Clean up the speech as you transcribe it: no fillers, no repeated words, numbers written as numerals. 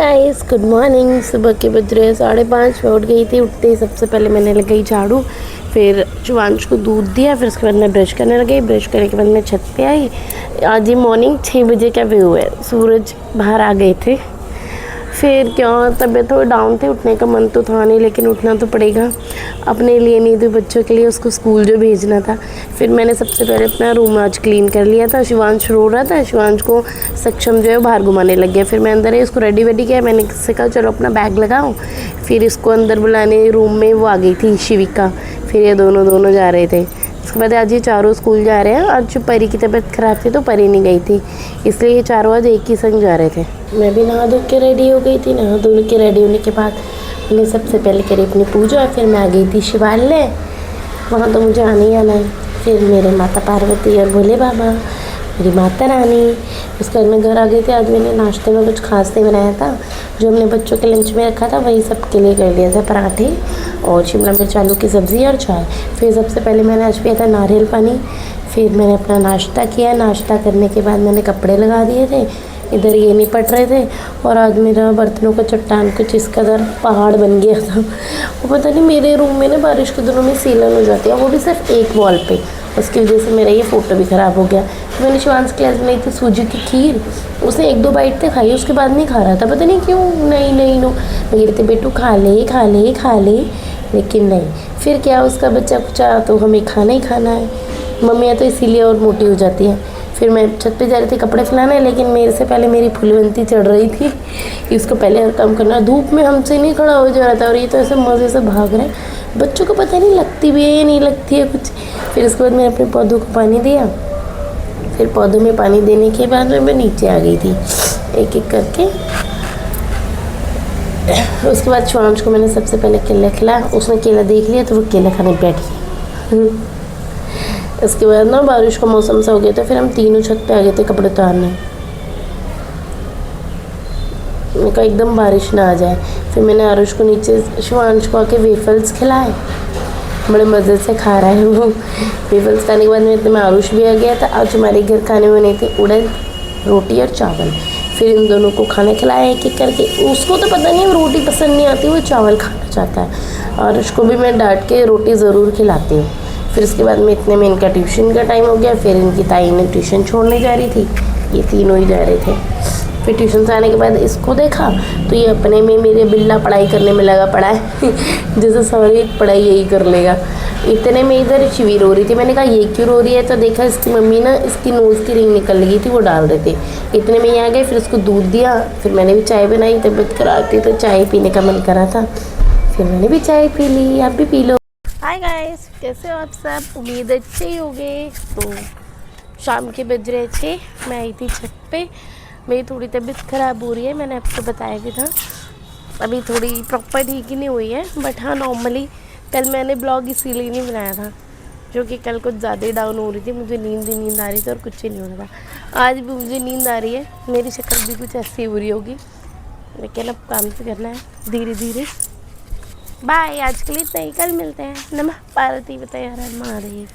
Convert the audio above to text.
Guys, good morning. सुबह के बज रहे 5:30। मैं उठ गई थी। उठते ही सबसे पहले मैंने लगाई झाड़ू, फिर शिवांश को दूध दिया, फिर उसके बाद मैं ब्रश करने लगी। ब्रश करने के बाद मैं छत पे आई। आज ये मॉर्निंग 6 बजे का व्यू है, सूरज बाहर आ गए थे। फिर क्या तबीयत थोड़ी डाउन थी, उठने का मन तो था नहीं, लेकिन उठना तो पड़ेगा अपने लिए, नहीं तो बच्चों के लिए, उसको स्कूल जो भेजना था। फिर मैंने सबसे पहले अपना रूम आज क्लीन कर लिया था। शिवांश रो रहा था, शिवांश को सक्षम जो है बाहर घुमाने लग गया। फिर मैं अंदर ही उसको रेडी वेडी किया। मैंने किससे कहा चलो अपना बैग लगाओ। फिर इसको अंदर बुलाने रूम में वो आ गई थी शिविका। फिर ये दोनों जा रहे थे। उसके बाद आज ये चारों स्कूल जा रहे हैं। आज परी की तबीयत ख़राब थी तो परी नहीं गई थी, इसलिए ये चारों आज एक ही संग जा रहे थे। मैं भी नहा धो के रेडी हो गई थी। नहा धो के रेडी होने के बाद मैंने सबसे पहले करी अपनी पूजा। फिर मैं आ गई थी शिवालय, वहाँ तो मुझे आना ही आना है। फिर मेरे माता पार्वती और भोले बाबा, मेरी माता रानी। उसके बाद मैं घर आ गई थी। आज मैंने नाश्ते में कुछ खास नहीं बनाया था, जो हमने बच्चों के लंच में रखा था वही सबके लिए कर दिया था, पराठे और शिमला मिर्च आलू की सब्ज़ी और चाय। फिर सबसे पहले मैंने आज पिया था नारियल पानी। फिर मैंने अपना नाश्ता किया। नाश्ता करने के बाद मैंने कपड़े लगा दिए थे, इधर ये नहीं पट रहे थे। और आज मेरा बर्तनों का चट्टान कुछ इस कदर पहाड़ बन गया था। वो पता नहीं, मेरे रूम में ना बारिश के दिनों में सीलन हो जाती है, वो भी सिर्फ एक वॉल पे। उसकी वजह से मेरा ये फ़ोटो भी ख़राब हो गया। तो मैंने शिवांश के लिए बनाई थी सूजी की खीर। उसने 1-2 बाइट तक खाई, उसके बाद नहीं खा रहा था, पता नहीं क्यों। नहीं मैं कह रही थी बेटू खा ले, लेकिन नहीं। फिर क्या, उसका बच्चा कुचा तो हमें खाना ही खाना है। मम्मियाँ तो इसीलिए और मोटी हो जाती हैं। फिर मैं छत पे जा रही थी कपड़े फैलाने, लेकिन मेरे से पहले मेरी फूलवंती चढ़ रही थी कि उसको पहले हर काम करना। धूप में हमसे नहीं खड़ा हो जा रहा था और ये तो ऐसे मज़े से भाग रहे हैं। बच्चों को पता नहीं लगती भी है या नहीं लगती है कुछ। फिर उसके बाद मैंने अपने पौधों को पानी दिया। फिर पौधों में पानी देने के बाद मैं नीचे आ गई थी एक एक करके। उसके बाद शिवांश को मैंने सबसे पहले केला खिलाया। उसने केला देख लिया तो वो केला खाने बैठ गया। उसके बाद ना बारिश का मौसम सा हो गया था। फिर हम तीनों छत पे आ गए थे कपड़े उतारने। मैंने कहा एकदम बारिश ना आ जाए। फिर मैंने आरुष को नीचे, शिवांश को आके वेफल्स खिलाए। बड़े मज़े से खा रहा है वो। वेफल्स खाने के बाद में आरुष भी आ गया था। आज हमारे घर खाने में नहीं थे उड़द, रोटी और चावल। फिर इन दोनों को खाना खिलाया एक एक करके। उसको तो पता नहीं, रोटी पसंद नहीं आती, वो चावल खाना चाहता है। और उसको भी मैं डांट के रोटी ज़रूर खिलाती हूँ। फिर उसके बाद में इतने में इनका ट्यूशन का टाइम हो गया। फिर इनकी ताई ने ट्यूशन छोड़ने जा रही थी, ये तीनों ही जा रहे थे। फिर ट्यूशन से आने के बाद इसको देखा तो ये अपने में मेरे बिल्ला पढ़ाई करने में लगा पड़ा है जैसे सारी पढ़ाई यही कर लेगा। इतने में इधर शिवी रो रही थी। मैंने कहा ये क्यों रो रही है, तो देखा इसकी मम्मी ना इसकी नोज़ की रिंग निकल गई थी, वो डाल रहे थे। इतने में ये आ गए। फिर उसको दूध दिया। फिर मैंने भी चाय बनाई, तबीयत खराब थी तो चाय पीने का मन करा था। फिर मैंने भी चाय पी ली, आप भी पी लो। हाय गाइस, कैसे हो आप सब? उम्मीद अच्छे ही होंगे। तो शाम के बज रहे 6। मैं आई थी छत पे। मेरी थोड़ी तबीयत ख़राब हो रही है, मैंने आपको बताया भी था। अभी थोड़ी प्रॉपर ठीक ही नहीं हुई है, बट हाँ नॉर्मली। कल मैंने ब्लॉग इसीलिए नहीं बनाया था, जो कि कल कुछ ज़्यादा ही डाउन हो रही थी। मुझे नींद आ रही थी और कुछ ही नहीं हो रहा था। आज भी मुझे नींद आ रही है, मेरी शक्ल भी कुछ ऐसी हो रही होगी, लेकिन अब काम तो करना है धीरे धीरे। बाय, आज के लिए इतना ही, कल मिलते हैं। नमः पार्वती, बताया महादेव।